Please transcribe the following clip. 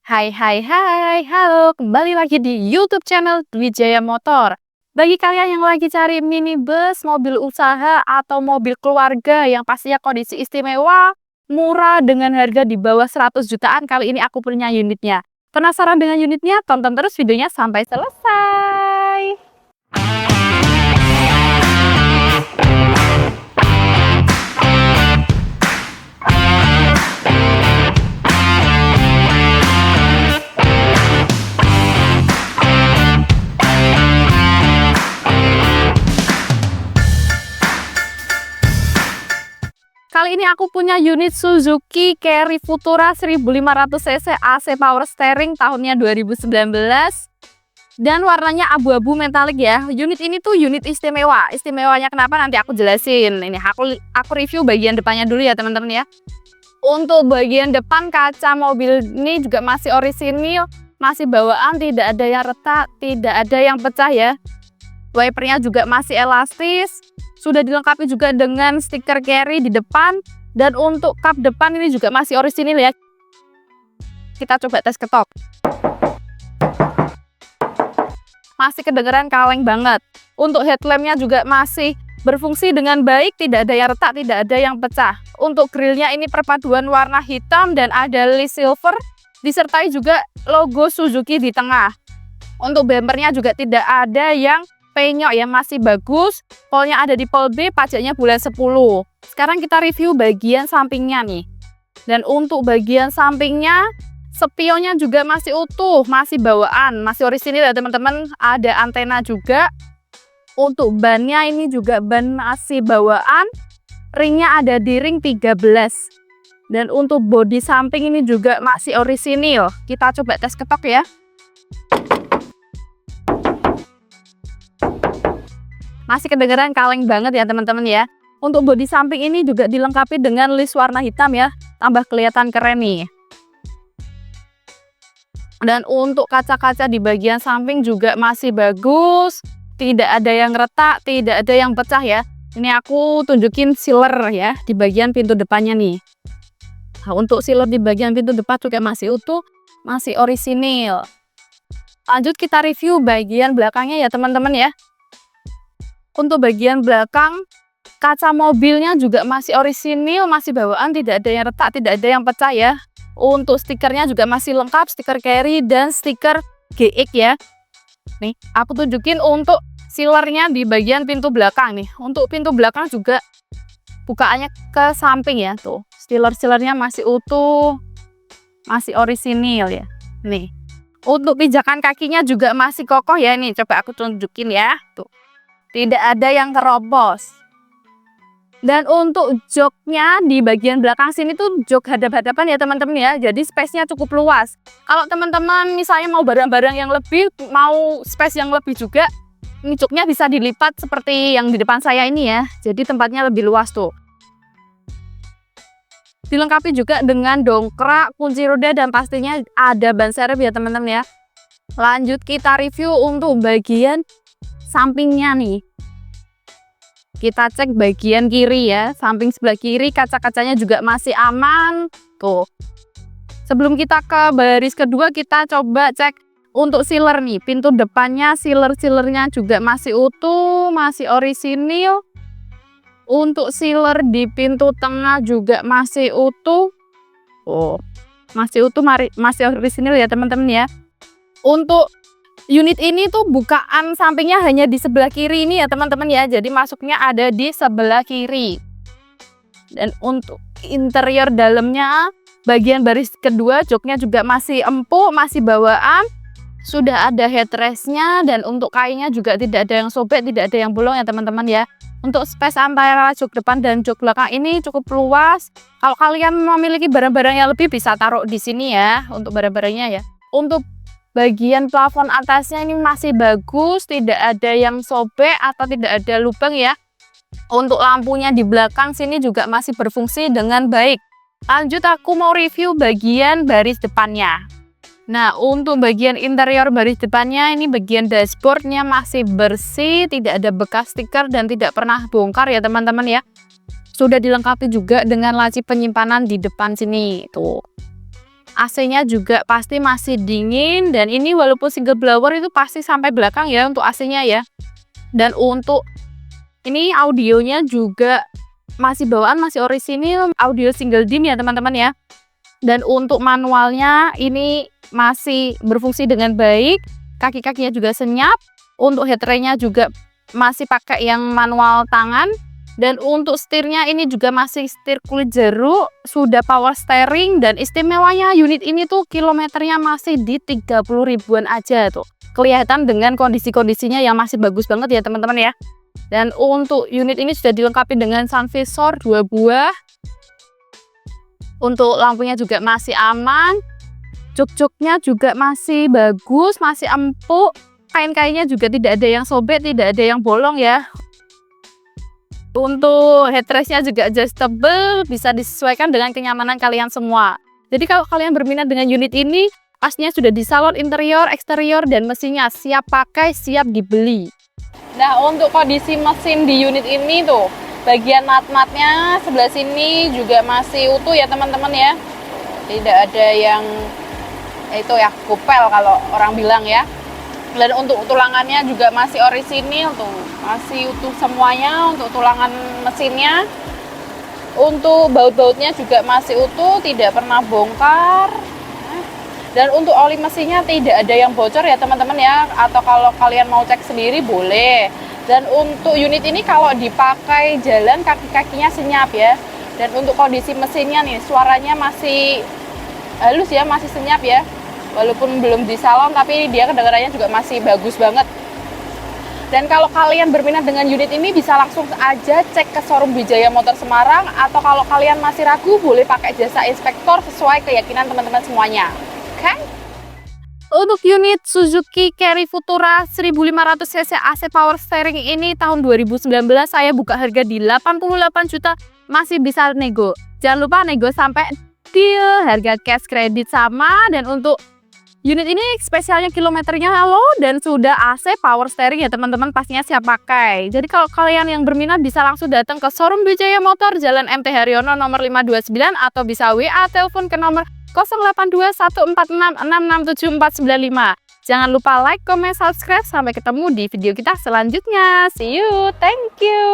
Hai, halo, kembali lagi di YouTube channel Dwi Jaya Motor. Bagi kalian yang lagi cari minibus, mobil usaha, atau mobil keluarga yang pastinya kondisi istimewa, murah dengan harga di bawah 100 jutaan, kali ini aku punya unitnya. Penasaran dengan unitnya? Tonton terus videonya sampai selesai. Kali ini aku punya unit Suzuki Carry Futura 1500 cc AC Power Steering tahunnya 2019 dan warnanya abu-abu metalik ya. Unit ini tuh unit istimewa. Istimewanya kenapa nanti aku jelasin. Ini aku review bagian depannya dulu ya teman-teman ya. Untuk bagian depan kaca mobil ini juga masih orisinil, masih bawaan, tidak ada yang retak, tidak ada yang pecah ya. Wipernya juga masih elastis. Sudah dilengkapi juga dengan stiker carry di depan. Dan untuk kap depan ini juga masih orisinil ya. Kita coba tes ketok. Masih kedengeran kaleng banget. Untuk headlampnya juga masih berfungsi dengan baik. Tidak ada yang retak, tidak ada yang pecah. Untuk grillnya ini perpaduan warna hitam dan ada list silver. Disertai juga logo Suzuki di tengah. Untuk bumpernya juga tidak ada yang penyok ya, masih bagus. Polnya ada di pol B, pajaknya bulan 10. Sekarang kita review bagian sampingnya nih. Dan untuk bagian sampingnya, spionnya juga masih utuh, masih bawaan, masih orisinil ya teman-teman. Ada antena juga. Untuk bannya ini juga ban masih bawaan. Ringnya ada di ring 13. Dan untuk bodi samping ini juga masih orisinil. Kita coba tes ketok ya. Masih kedengeran kaleng banget ya teman-teman ya. Untuk bodi samping ini juga dilengkapi dengan list warna hitam ya. Tambah kelihatan keren nih. Dan untuk kaca-kaca di bagian samping juga masih bagus. Tidak ada yang retak, tidak ada yang pecah ya. Ini aku tunjukin sealer ya di bagian pintu depannya nih. Nah, untuk sealer di bagian pintu depan juga masih utuh, masih orisinil. Lanjut kita review bagian belakangnya ya teman-teman ya. Untuk bagian belakang, kaca mobilnya juga masih orisinil, masih bawaan, tidak ada yang retak, tidak ada yang pecah ya. Untuk stikernya juga masih lengkap, stiker carry dan stiker GX ya. Nih, aku tunjukin untuk sealernya di bagian pintu belakang nih. Untuk pintu belakang juga bukaannya ke samping ya, tuh. Sealernya masih utuh, masih orisinil ya. Nih. Untuk pijakan kakinya juga masih kokoh ya, nih. Coba aku tunjukin ya, tuh. Tidak ada yang terobos. Dan untuk joknya di bagian belakang sini tuh jok hadap-hadapan ya teman-teman ya. Jadi space-nya cukup luas. Kalau teman-teman misalnya mau barang-barang yang lebih, mau space yang lebih juga, ini joknya bisa dilipat seperti yang di depan saya ini ya. Jadi tempatnya lebih luas tuh. Dilengkapi juga dengan dongkrak, kunci roda, dan pastinya ada ban serep ya teman-teman ya. Lanjut kita review untuk bagian sampingnya nih. Kita cek bagian kiri ya, samping sebelah kiri kaca-kacanya juga masih aman tuh. Sebelum kita ke baris kedua, kita coba cek untuk sealer nih. Pintu depannya sealernya juga masih utuh, masih orisinil. Untuk sealer di pintu tengah juga masih utuh. Oh, masih utuh, masih orisinil ya teman-teman ya. Untuk unit ini tuh bukaan sampingnya hanya di sebelah kiri ini ya teman-teman ya. Jadi masuknya ada di sebelah kiri. Dan untuk interior dalamnya, bagian baris kedua joknya juga masih empuk, masih bawaan. Sudah ada headrestnya dan untuk kainnya juga tidak ada yang sobek, tidak ada yang bolong ya teman-teman ya. Untuk space antara jok depan dan jok belakang ini cukup luas. Kalau kalian memiliki barang-barang yang lebih bisa taruh di sini ya untuk barang-barangnya ya. Untuk bagian plafon atasnya ini masih bagus, tidak ada yang sobek atau tidak ada lubang ya. Untuk lampunya di belakang sini juga masih berfungsi dengan baik. Lanjut aku mau review bagian baris depannya. Nah, untuk bagian interior baris depannya ini bagian dashboardnya masih bersih, tidak ada bekas stiker dan tidak pernah bongkar ya teman-teman ya. Sudah dilengkapi juga dengan laci penyimpanan di depan sini tuh. AC-nya juga pasti masih dingin, dan ini walaupun single blower itu pasti sampai belakang ya untuk AC-nya ya. Dan untuk ini audionya juga masih bawaan, masih orisinil, audio single dim ya teman-teman ya. Dan untuk manualnya ini masih berfungsi dengan baik, kaki-kakinya juga senyap. Untuk headrestnya juga masih pakai yang manual tangan. Dan untuk setirnya ini juga masih setir kulit jeruk, sudah power steering. Dan istimewanya unit ini tuh kilometernya masih di 30 ribuan aja tuh. Kelihatan dengan kondisi-kondisinya yang masih bagus banget ya teman-teman ya. Dan untuk unit ini sudah dilengkapi dengan sun visor 2 buah. Untuk lampunya juga masih aman, jok-joknya juga masih bagus, masih empuk, kain-kainnya juga tidak ada yang sobek, tidak ada yang bolong ya. Untuk headrestnya juga adjustable, bisa disesuaikan dengan kenyamanan kalian semua. Jadi kalau kalian berminat dengan unit ini, pastinya sudah di salon interior, eksterior, dan mesinnya siap pakai, siap dibeli. Nah, untuk kondisi mesin di unit ini tuh, bagian mat-matnya sebelah sini juga masih utuh ya teman-teman ya. Tidak ada yang itu ya, kupel kalau orang bilang ya. Dan untuk tulangannya juga masih orisinil tuh, masih utuh semuanya untuk tulangan mesinnya. Untuk baut-bautnya juga masih utuh, tidak pernah bongkar. Dan untuk oli mesinnya tidak ada yang bocor ya teman-teman ya. Atau kalau kalian mau cek sendiri boleh. Dan untuk unit ini kalau dipakai jalan kaki-kakinya senyap ya. Dan untuk kondisi mesinnya nih, suaranya masih halus ya, masih senyap ya. Walaupun belum di salon tapi dia kedengarannya juga masih bagus banget. Dan kalau kalian berminat dengan unit ini bisa langsung aja cek ke showroom Wijaya Motor Semarang. Atau kalau kalian masih ragu boleh pakai jasa inspektor sesuai keyakinan teman-teman semuanya. Oke? Untuk unit Suzuki Carry Futura 1500 cc AC power steering ini tahun 2019 saya buka harga di 88 juta, masih bisa nego. Jangan lupa nego sampai deal, harga cash kredit sama. Dan untuk unit ini spesialnya kilometernya low dan sudah AC power steering ya teman-teman, pastinya siap pakai. Jadi kalau kalian yang berminat bisa langsung datang ke showroom Wijaya Motor Jalan MT Haryono nomor 529 atau bisa WA telepon ke nomor 082146667495. Jangan lupa like, comment, subscribe. Sampai ketemu di video kita selanjutnya. See you. Thank you.